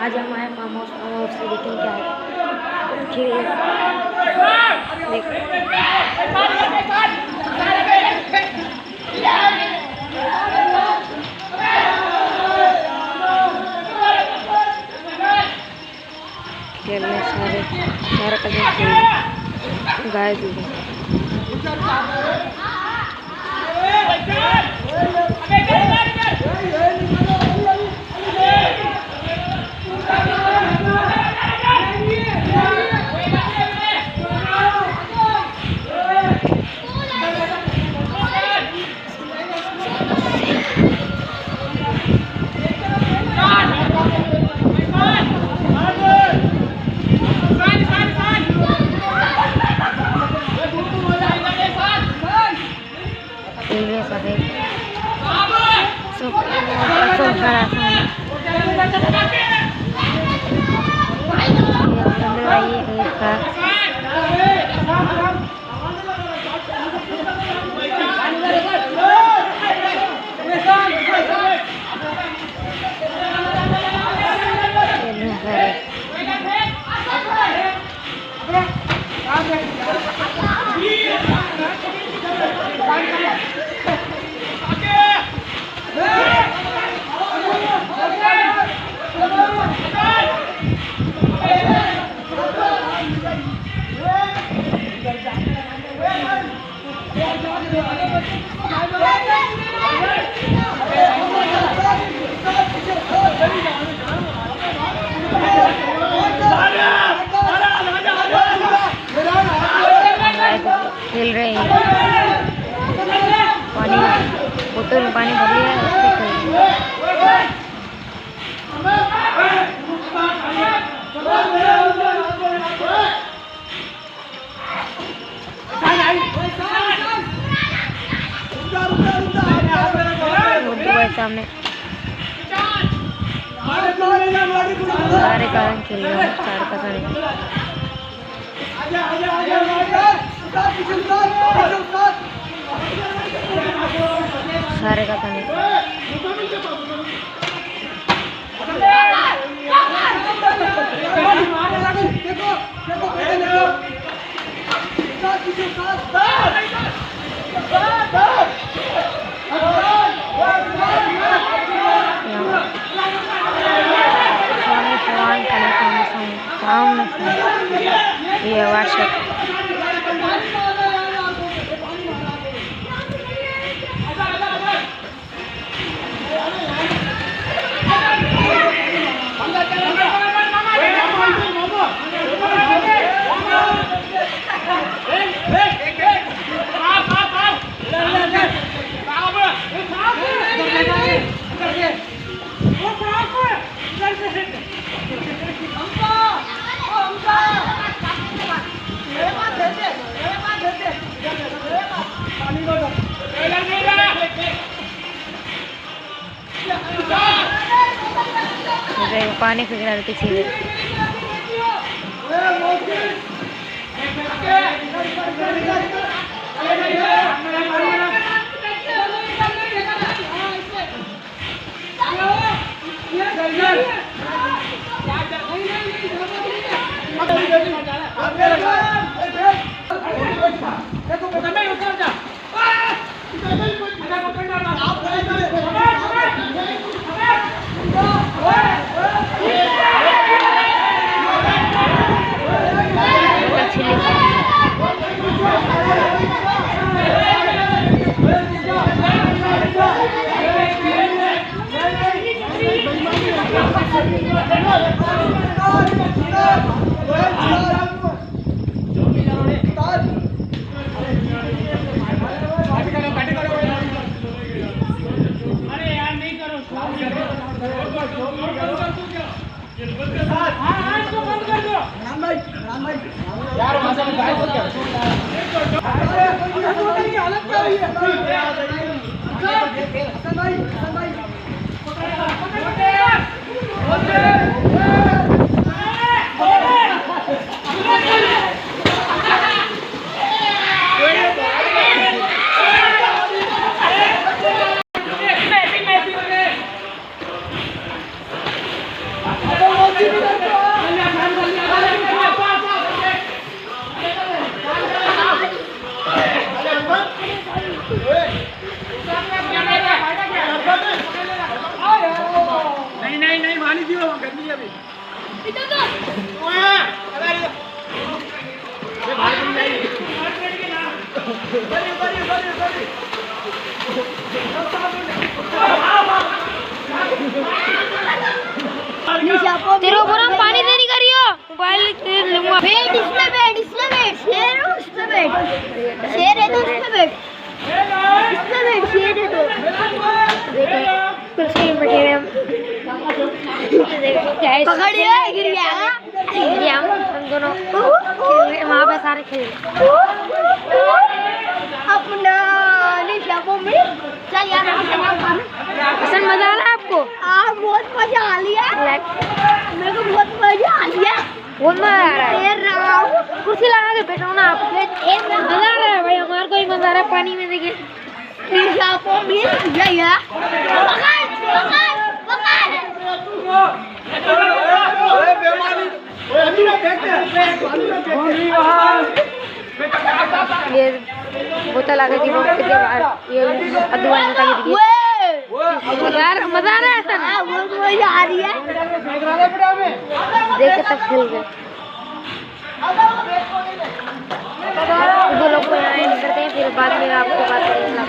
आज हम आए फार्म हाउस से देखें क्या है। देखिए खेलने सारा कदम खेल गाय दी खेल रहे हैं। पानी बोतल में पानी भर लिया है, सामने सारे कारण खेल रहे हैं, सारे का नहीं ये व्हाट्सएप पानी फेंक रहा था सीधे। यार तेरे ऊपर हम पानी देनी करियो मोबाइल लूंगा बैठ इसमें बैठ शेर हो इसमें बैठ शेर है तो इसमें बैठ शेर है तो देखिए कुर्सी में बैठे हुए हम पकड़िए गिर गया हम दोनों वहाँ पे सारे खेल अपना निशा में चल यार पसंद मजा आ रहा है आपको बहुत मजा आ लिया मेरे को बहुत मजा आ लिया बहुत मजा आ रहा है राम कुर्सी लगा के बैठो ना आप मजा आ रहा है भाई हमारे को ही मजा आ रहा है पानी में देखिए निशा को मिल गया पकड़ पकड़ पकड़ ये बोतल आ गई थी वो के बाहर ये अदुआ निकाल के दिए यार मजा आ रहा है सर बहुत मजा आ रही है देख के तब खेल गए दो लोग को यहाँ एंड करते हैं फिर बाद में आपको बात करेंगे।